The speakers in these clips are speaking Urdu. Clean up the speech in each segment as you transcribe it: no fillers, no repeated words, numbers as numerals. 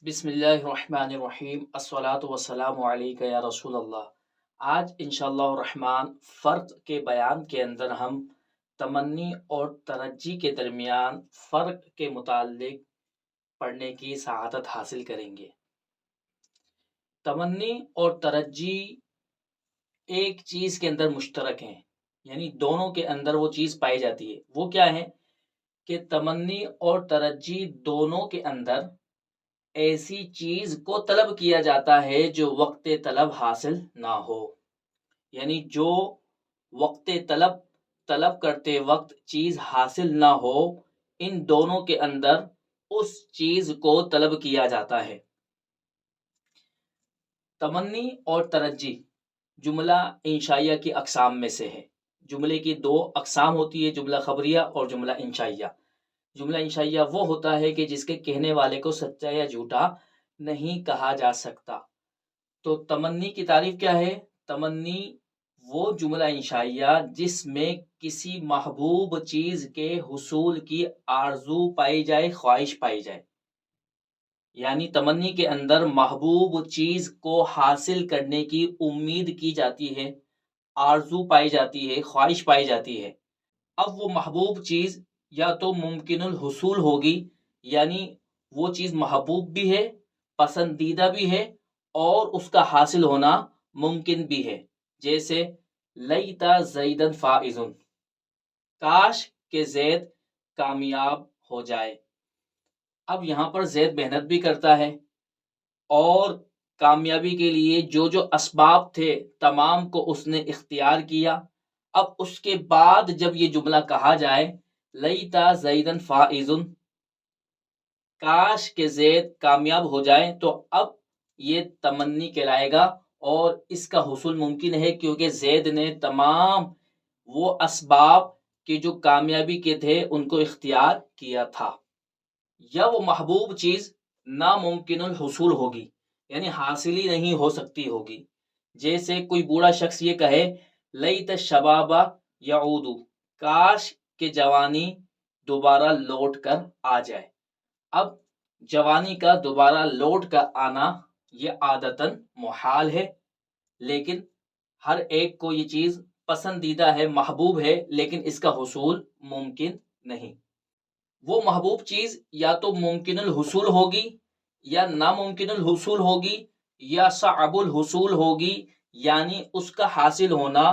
بسم اللہ الرحمن الرحیم الصلاۃ والسلام علیک یا رسول اللہ۔ آج انشاءاللہ الرحمن فرق کے بیان کے اندر ہم تمنی اور ترجی کے درمیان فرق کے متعلق پڑھنے کی سعادت حاصل کریں گے۔ تمنی اور ترجی ایک چیز کے اندر مشترک ہیں، یعنی دونوں کے اندر وہ چیز پائی جاتی ہے۔ وہ کیا ہے کہ تمنی اور ترجی دونوں کے اندر ایسی چیز کو طلب کیا جاتا ہے جو وقت طلب حاصل نہ ہو، یعنی جو وقت طلب کرتے وقت چیز حاصل نہ ہو، ان دونوں کے اندر اس چیز کو طلب کیا جاتا ہے۔ تمنی اور ترجی جملہ انشائیہ کی اقسام میں سے ہے۔ جملے کی دو اقسام ہوتی ہے، جملہ خبریہ اور جملہ انشائیہ۔ جملہ انشائیہ وہ ہوتا ہے کہ جس کے کہنے والے کو سچا یا جھوٹا نہیں کہا جا سکتا۔ تو تمنی کی تعریف کیا ہے؟ تمنی وہ جملہ انشائیہ جس میں کسی محبوب چیز کے حصول کی آرزو پائی جائے، خواہش پائی جائے، یعنی تمنی کے اندر محبوب چیز کو حاصل کرنے کی امید کی جاتی ہے، آرزو پائی جاتی ہے، خواہش پائی جاتی ہے۔ اب وہ محبوب چیز یا تو ممکن الحصول ہوگی، یعنی وہ چیز محبوب بھی ہے، پسندیدہ بھی ہے، اور اس کا حاصل ہونا ممکن بھی ہے۔ جیسے لیتا زیدن فائزن، کاش کہ زید کامیاب ہو جائے۔ اب یہاں پر زید محنت بھی کرتا ہے اور کامیابی کے لیے جو جو اسباب تھے تمام کو اس نے اختیار کیا۔ اب اس کے بعد جب یہ جملہ کہا جائے لیتا زیدن فائزن، کاش کہ زید کامیاب ہو جائے، تو اب یہ تمنی کہلائے گا اور اس کا حصول ممکن ہے، کیونکہ زید نے تمام وہ اسباب کہ جو کامیابی کے تھے ان کو اختیار کیا تھا۔ یا وہ محبوب چیز ناممکن الحصول ہوگی، یعنی حاصل ہی نہیں ہو سکتی ہوگی۔ جیسے کوئی بوڑھا شخص یہ کہے لیت الشباب یعود، کاش کہ جوانی دوبارہ لوٹ کر آ جائے۔ اب جوانی کا دوبارہ لوٹ کر آنا یہ عادتاً محال ہے، لیکن ہر ایک کو یہ چیز پسندیدہ ہے، محبوب ہے، لیکن اس کا حصول ممکن نہیں۔ وہ محبوب چیز یا تو ممکن الحصول ہوگی یا ناممکن الحصول ہوگی یا صعب الحصول ہوگی، یعنی اس کا حاصل ہونا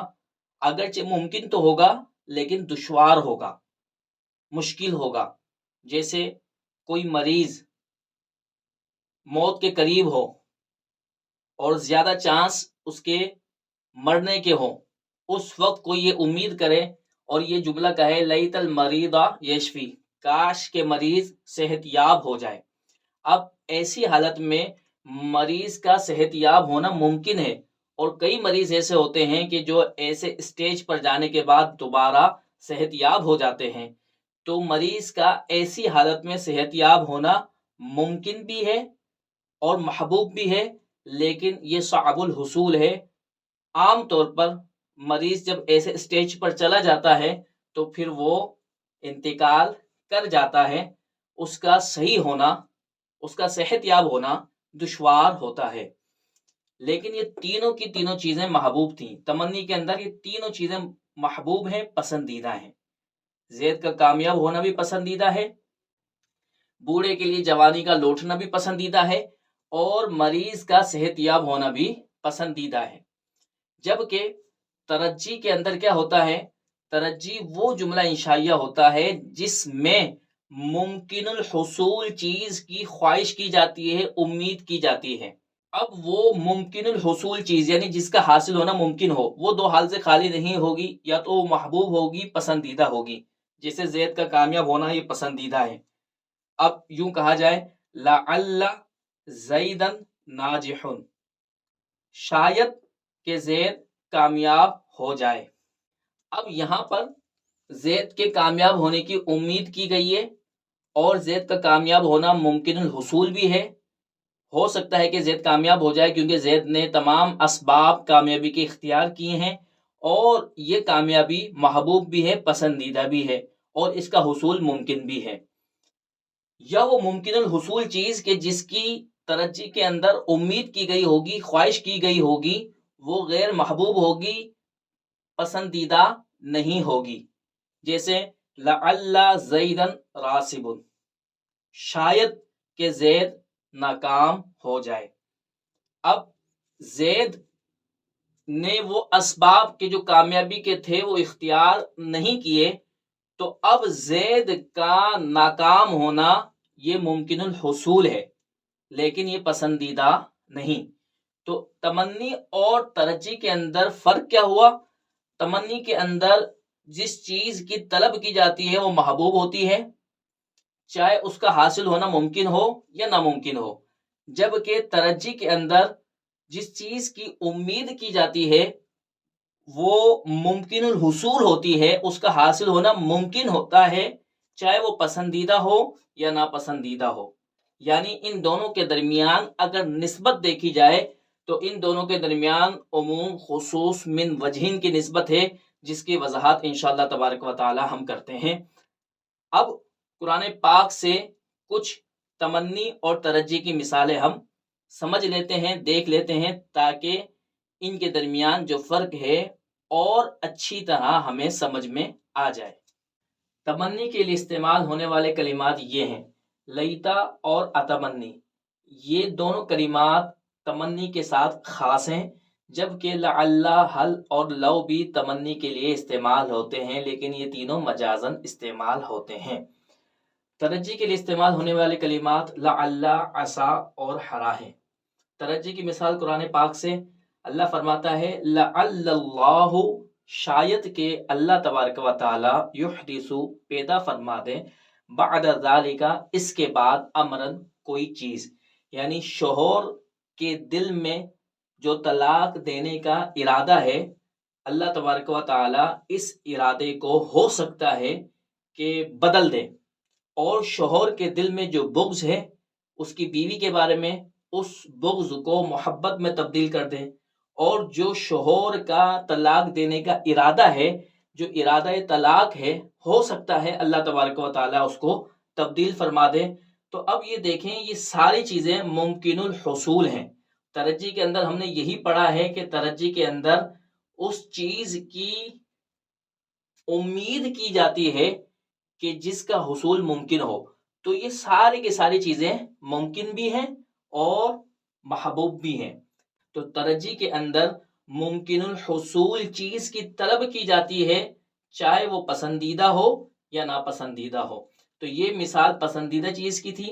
اگرچہ ممکن تو ہوگا لیکن دشوار ہوگا، مشکل ہوگا۔ جیسے کوئی مریض موت کے قریب ہو اور زیادہ چانس اس کے مرنے کے ہوں، اس وقت کوئی یہ امید کرے اور یہ جملہ کہے لیت المریض یشفی، کاش کے مریض صحت یاب ہو جائے۔ اب ایسی حالت میں مریض کا صحت یاب ہونا ممکن ہے، اور کئی مریض ایسے ہوتے ہیں کہ جو ایسے اسٹیج پر جانے کے بعد دوبارہ صحت یاب ہو جاتے ہیں۔ تو مریض کا ایسی حالت میں صحت یاب ہونا ممکن بھی ہے اور محبوب بھی ہے، لیکن یہ صعب الحصول ہے۔ عام طور پر مریض جب ایسے اسٹیج پر چلا جاتا ہے تو پھر وہ انتقال کر جاتا ہے، اس کا صحیح ہونا، اس کا صحت یاب ہونا دشوار ہوتا ہے۔ لیکن یہ تینوں کی تینوں چیزیں محبوب تھیں۔ تمنی کے اندر یہ تینوں چیزیں محبوب ہیں، پسندیدہ ہیں۔ زید کا کامیاب ہونا بھی پسندیدہ ہے، بوڑھے کے لیے جوانی کا لوٹنا بھی پسندیدہ ہے، اور مریض کا صحت یاب ہونا بھی پسندیدہ ہے۔ جبکہ ترجی کے اندر کیا ہوتا ہے؟ ترجی وہ جملہ انشائیہ ہوتا ہے جس میں ممکن الحصول چیز کی خواہش کی جاتی ہے، امید کی جاتی ہے۔ اب وہ ممکن الحصول چیز یعنی جس کا حاصل ہونا ممکن ہو، وہ دو حال سے خالی نہیں ہوگی، یا تو وہ محبوب ہوگی، پسندیدہ ہوگی۔ جیسے زید کا کامیاب ہونا یہ پسندیدہ ہے۔ اب یوں کہا جائے لعل زیدن ناجح، شاید کہ زید کامیاب ہو جائے۔ اب یہاں پر زید کے کامیاب ہونے کی امید کی گئی ہے، اور زید کا کامیاب ہونا ممکن الحصول بھی ہے۔ ہو سکتا ہے کہ زید کامیاب ہو جائے کیونکہ زید نے تمام اسباب کامیابی کے اختیار کیے ہیں، اور یہ کامیابی محبوب بھی ہے، پسندیدہ بھی ہے، اور اس کا حصول ممکن بھی ہے۔ یا وہ ممکن الحصول چیز کہ جس کی ترجی کے اندر امید کی گئی ہوگی، خواہش کی گئی ہوگی، وہ غیر محبوب ہوگی، پسندیدہ نہیں ہوگی. جیسے لعل زیدن راسب، شاید کہ زید ناکام ہو جائے. اب زید نے وہ اسباب کے جو کامیابی کے تھے وہ اختیار نہیں کیے، تو اب زید کا ناکام ہونا یہ ممکن الحصول ہے، لیکن یہ پسندیدہ نہیں. تو تمنی اور ترجی کے اندر فرق کیا ہوا؟ تمنی کے اندر جس چیز کی طلب کی جاتی ہے وہ محبوب ہوتی ہے، چاہے اس کا حاصل ہونا ممکن ہو یا ناممکن ہو، جبکہ ترجی کے اندر جس چیز کی امید کی جاتی ہے وہ ممکن الحصول ہوتی ہے، اس کا حاصل ہونا ممکن ہوتا ہے، چاہے وہ پسندیدہ ہو یا ناپسندیدہ ہو. یعنی ان دونوں کے درمیان اگر نسبت دیکھی جائے تو ان دونوں کے درمیان عموم خصوص من وجہین کی نسبت ہے، جس کی وضاحت انشاءاللہ تبارک و تعالی ہم کرتے ہیں. اب قرآن پاک سے کچھ تمنی اور ترجی کی مثالیں ہم سمجھ لیتے ہیں، دیکھ لیتے ہیں، تاکہ ان کے درمیان جو فرق ہے اور اچھی طرح ہمیں سمجھ میں آ جائے. تمنی کے لیے استعمال ہونے والے کلمات یہ ہیں: لیتا اور اتمنی. یہ دونوں کلمات تمنی کے ساتھ خاص ہیں، جبکہ لعل، حل اور لو بھی تمنی کے لیے استعمال ہوتے ہیں، لیکن یہ تینوں مجازن استعمال ہوتے ہیں. ترجی کے لیے استعمال ہونے والے کلمات لعل، عسا اور حرا ہیں. ترجی کی مثال قرآن پاک سے اللہ فرماتا ہے لعل اللہ، شاید کہ اللہ تبارک و تعالی یحدث، پیدا فرما دے، بعد ذالک، اس کے بعد، امرن، کوئی چیز. یعنی شوہر کے دل میں جو طلاق دینے کا ارادہ ہے، اللہ تبارک و تعالی اس ارادے کو ہو سکتا ہے کہ بدل دے، اور شوہر کے دل میں جو بغض ہے اس کی بیوی کے بارے میں، اس بغض کو محبت میں تبدیل کر دے. اور جو شوہر کا طلاق دینے کا ارادہ ہے، جو ارادہ طلاق ہے، ہو سکتا ہے اللہ تبارک و تعالیٰ اس کو تبدیل فرما دے. تو اب یہ دیکھیں، یہ ساری چیزیں ممکن الحصول ہیں. ترجی کے اندر ہم نے یہی پڑھا ہے کہ ترجی کے اندر اس چیز کی امید کی جاتی ہے کہ جس کا حصول ممکن ہو. تو یہ ساری کی ساری چیزیں ممکن بھی ہیں اور محبوب بھی ہیں. تو ترجی کے اندر ممکن الحصول چیز کی طلب کی جاتی ہے، چاہے وہ پسندیدہ ہو یا ناپسندیدہ ہو. تو یہ مثال پسندیدہ چیز کی تھی،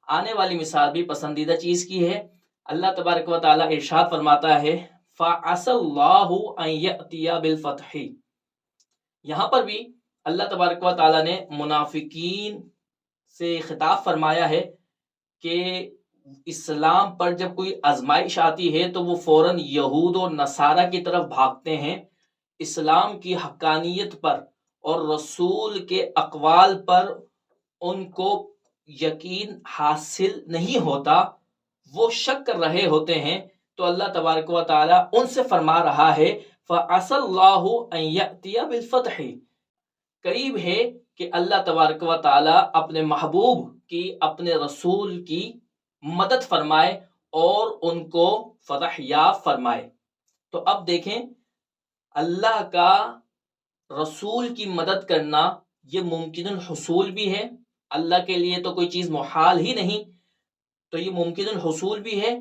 آنے والی مثال بھی پسندیدہ چیز کی ہے. اللہ تبارک و تعالی ارشاد فرماتا ہے فَعَسَى اللَّهُ أَن يَأْتِيَ بِالْفَتْحِ. یہاں پر بھی اللہ تبارک و تعالی نے منافقین سے خطاب فرمایا ہے کہ اسلام پر جب کوئی آزمائش آتی ہے تو وہ فوراً یہود و نصارہ کی طرف بھاگتے ہیں. اسلام کی حقانیت پر اور رسول کے اقوال پر ان کو یقین حاصل نہیں ہوتا، وہ شک کر رہے ہوتے ہیں. تو اللہ تبارک و تعالیٰ ان سے فرما رہا ہے فَعَسَى اللَّهُ أَن يَأْتِيَ بِالْفَتْحِ. قریب ہے کہ اللہ تبارک و تعالیٰ اپنے محبوب کی، اپنے رسول کی مدد فرمائے اور ان کو فتح یاب فرمائے. تو اب دیکھیں، اللہ کا رسول کی مدد کرنا یہ ممکن الحصول بھی ہے. اللہ کے لیے تو کوئی چیز محال ہی نہیں، تو یہ ممکن الحصول بھی ہے.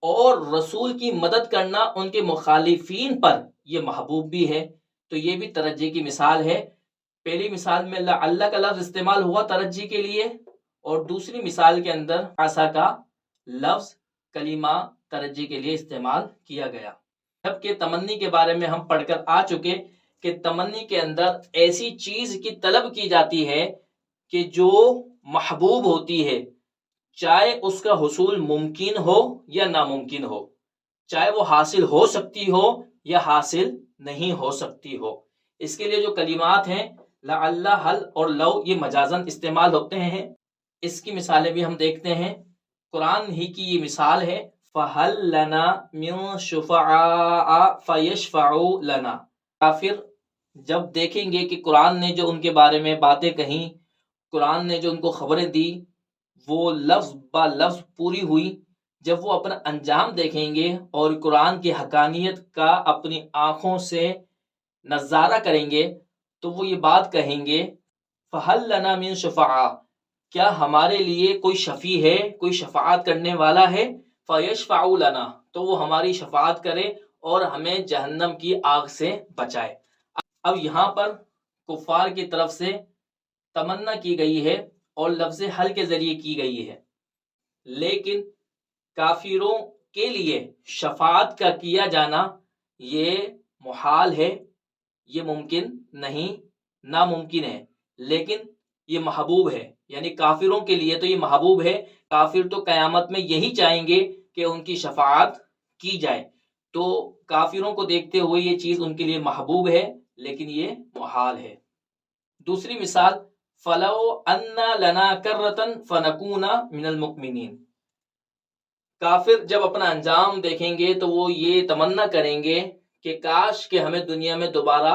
اور رسول کی مدد کرنا ان کے مخالفین پر یہ محبوب بھی ہے. تو یہ بھی ترجی کی مثال ہے. پہلی مثال میں اللہ کا لفظ استعمال ہوا ترجی کے لیے، اور دوسری مثال کے اندر عسا کا لفظ کلمہ ترجی کے لیے استعمال کیا گیا. جبکہ تمنی کے بارے میں ہم پڑھ کر آ چکے کہ تمنی کے اندر ایسی چیز کی طلب کی جاتی ہے کہ جو محبوب ہوتی ہے، چاہے اس کا حصول ممکن ہو یا ناممکن ہو، چاہے وہ حاصل ہو سکتی ہو یا حاصل نہیں ہو سکتی ہو. اس کے لیے جو کلمات ہیں لعل، حل اور لو، یہ مجازن استعمال ہوتے ہیں. اس کی مثالیں بھی ہم دیکھتے ہیں. قرآن ہی کی یہ مثال ہے فَهَلْ لَنَا مِن شُفَعَاءَ فَيَشْفَعُوا لَنَا. کافر جب دیکھیں گے کہ قرآن نے جو ان کے بارے میں باتیں کہیں، قرآن نے جو ان کو خبریں دی، وہ لفظ با لفظ پوری ہوئی، جب وہ اپنا انجام دیکھیں گے اور قرآن کی حقانیت کا اپنی آنکھوں سے نظارہ کریں گے تو وہ یہ بات کہیں گے فَهَلْ لَنَا مِن شُفَعَاء، کیا ہمارے لیے کوئی شفیع ہے، کوئی شفاعت کرنے والا ہے؟ فَيَشْفَعُ لَنَا، تو وہ ہماری شفاعت کرے اور ہمیں جہنم کی آگ سے بچائے۔ اب یہاں پر کفار کی طرف سے تمنا کی گئی ہے اور لفظ حل کے ذریعے کی گئی ہے، لیکن کافروں کے لیے شفاعت کا کیا جانا یہ محال ہے، یہ ممکن نہیں، ناممکن ہے، لیکن یہ محبوب ہے، یعنی کافروں کے لیے تو یہ محبوب ہے۔ کافر تو قیامت میں یہی چاہیں گے کہ ان کی شفاعت کی جائے، تو کافروں کو دیکھتے ہوئے یہ چیز ان کے لیے محبوب ہے، لیکن یہ محال ہے۔ دوسری مثال فَلَوْ أَنَّ لَنَا كَرَّةً فَنَكُونَ مِنَ الْمُؤْمِنِينَ، کافر جب اپنا انجام دیکھیں گے تو وہ یہ تمنا کریں گے کہ کاش کہ ہمیں دنیا میں دوبارہ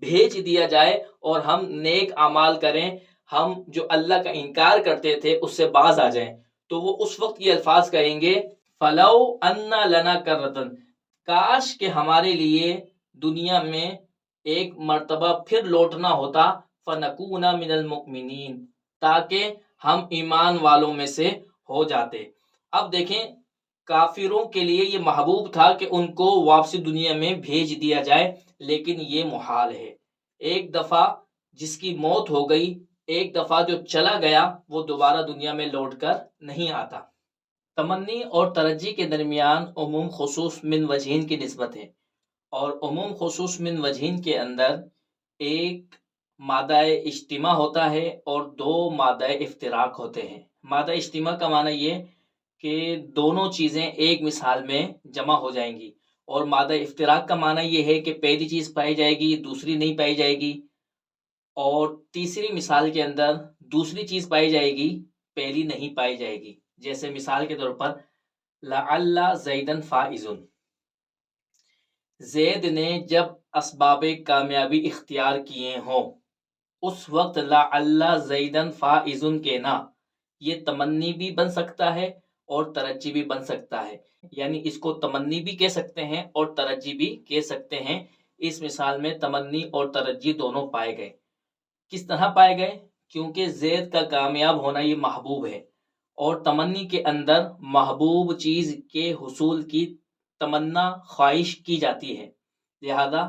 بھیج دیا جائے اور ہم نیک اعمال کریں، ہم جو اللہ کا انکار کرتے تھے اس سے باز آ جائیں۔ تو وہ اس وقت یہ الفاظ کہیں گے فَلَوْ أَنَّ لَنَا كَرَّةً، کاش کہ ہمارے لیے دنیا میں ایک مرتبہ پھر لوٹنا ہوتا، فَنَكُونَ مِنَ الْمُؤْمِنِينَ، تاکہ ہم ایمان والوں میں سے ہو جاتے۔ اب دیکھیں کافروں کے لیے یہ محبوب تھا کہ ان کو واپسی دنیا میں بھیج دیا جائے، لیکن یہ محال ہے۔ ایک دفعہ جس کی موت ہو گئی، ایک دفعہ جو چلا گیا، وہ دوبارہ دنیا میں لوٹ کر نہیں آتا۔ تمنی اور ترجی کے درمیان عموم خصوص من وجہین کی نسبت ہے، اور عموم خصوص من وجہین کے اندر ایک مادہ اجتماع ہوتا ہے اور دو مادہ افتراق ہوتے ہیں۔ مادہ اجتماع کا معنی یہ کہ دونوں چیزیں ایک مثال میں جمع ہو جائیں گی، اور مادہ افتراق کا معنی یہ ہے کہ پہلی چیز پائی جائے گی، دوسری نہیں پائی جائے گی، اور تیسری مثال کے اندر دوسری چیز پائی جائے گی، پہلی نہیں پائی جائے گی۔ جیسے مثال کے طور پر لعل زیدن فائز، زید نے جب اسباب کامیابی اختیار کیے ہوں، اس وقت لعل زیدن فائز کہنا یہ تمنی بھی بن سکتا ہے اور ترجی بھی بن سکتا ہے، یعنی اس کو تمنی بھی کہہ سکتے ہیں اور ترجی بھی کہہ سکتے ہیں۔ اس مثال میں تمنی اور ترجی دونوں پائے گئے۔ کس طرح پائے گئے؟ کیونکہ زید کا کامیاب ہونا یہ محبوب ہے، اور تمنی کے اندر محبوب چیز کے حصول کی تمنا خواہش کی جاتی ہے، لہذا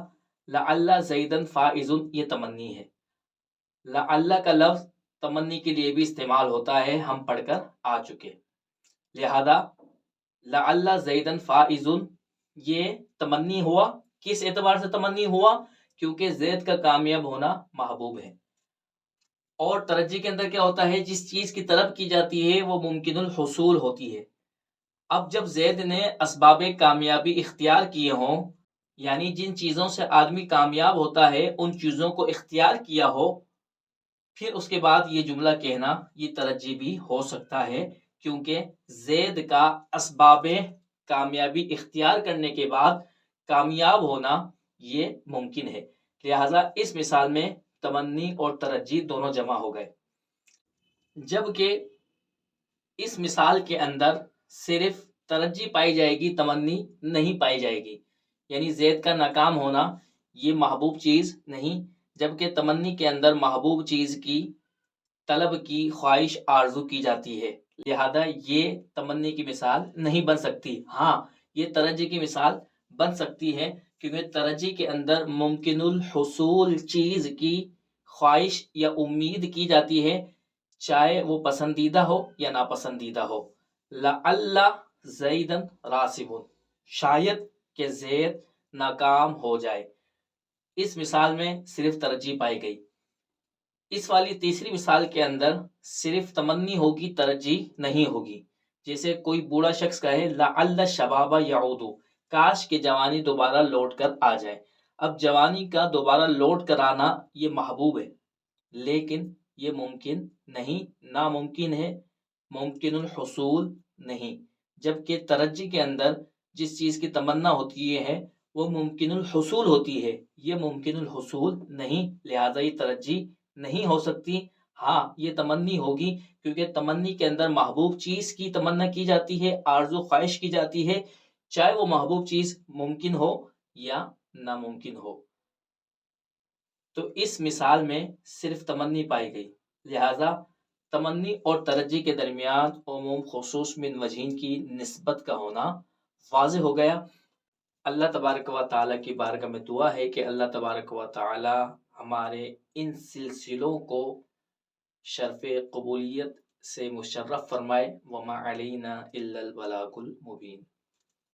لعل زیدن فائز یہ تمنی ہے۔ لعل کا لفظ تمنی کے لیے بھی استعمال ہوتا ہے، ہم پڑھ کر آ چکے، لہذا لعل زیدن فائز یہ تمنی ہوا۔ کس اعتبار سے تمنی ہوا؟ کیونکہ زید کا کامیاب ہونا محبوب ہے۔ اور ترجی کے اندر کیا ہوتا ہے؟ جس چیز کی طلب کی جاتی ہے وہ ممکن الحصول ہوتی ہے۔ اب جب زید نے اسباب کامیابی اختیار کیے ہوں، یعنی جن چیزوں سے آدمی کامیاب ہوتا ہے ان چیزوں کو اختیار کیا ہو، پھر اس کے بعد یہ جملہ کہنا یہ ترجی بھی ہو سکتا ہے، کیونکہ زید کا اسباب کامیابی اختیار کرنے کے بعد کامیاب ہونا یہ ممکن ہے، لہذا اس مثال میں تمنی اور ترجی دونوں جمع ہو گئے۔ جبکہ اس مثال کے اندر صرف ترجی پائی جائے گی، تمنی نہیں پائی جائے گی، یعنی زید کا ناکام ہونا یہ محبوب چیز نہیں، جبکہ تمنی کے اندر محبوب چیز کی طلب کی خواہش آرزو کی جاتی ہے، لہذا یہ تمنی کی مثال نہیں بن سکتی۔ ہاں یہ ترجی کی مثال بن سکتی ہے، کیونکہ ترجی کے اندر ممکن الحصول چیز کی خواہش یا امید کی جاتی ہے، چاہے وہ پسندیدہ ہو یا ناپسندیدہ ہو۔ لعل زیدن راسب، شاید کہ زید ناکام ہو جائے، اس مثال میں صرف ترجیح پائی گئی۔ اس والی تیسری مثال کے اندر صرف تمنی ہوگی، ترجیح نہیں ہوگی۔ جیسے کوئی بوڑھا شخص کہے لعل الشباب یعود، کاش کہ جوانی دوبارہ لوٹ کر آ جائے۔ اب جوانی کا دوبارہ لوٹ کر آنا یہ محبوب ہے، لیکن یہ ممکن نہیں، ناممکن ہے، ممکن الحصول نہیں۔ جبکہ ترجی کے اندر جس چیز کی تمنا ہوتی ہے وہ ممکن الحصول ہوتی ہے، یہ ممکن الحصول نہیں، لہذا یہ ترجی نہیں ہو سکتی۔ ہاں یہ تمنی ہوگی، کیونکہ تمنی کے اندر محبوب چیز کی تمنا کی جاتی ہے، آرزو خواہش کی جاتی ہے، چاہے وہ محبوب چیز ممکن ہو یا ناممکن ہو۔ تو اس مثال میں صرف تمنی پائی گئی، لہذا تمنی اور ترجی کے درمیان عموم خصوص من وجہین کی نسبت کا ہونا واضح ہو گیا۔ اللہ تبارک و تعالیٰ کی بارگاہ میں دعا ہے کہ اللہ تبارک و تعالی ہمارے ان سلسلوں کو شرف قبولیت سے مشرف فرمائے۔ وما علینا الا البلاغ المبین۔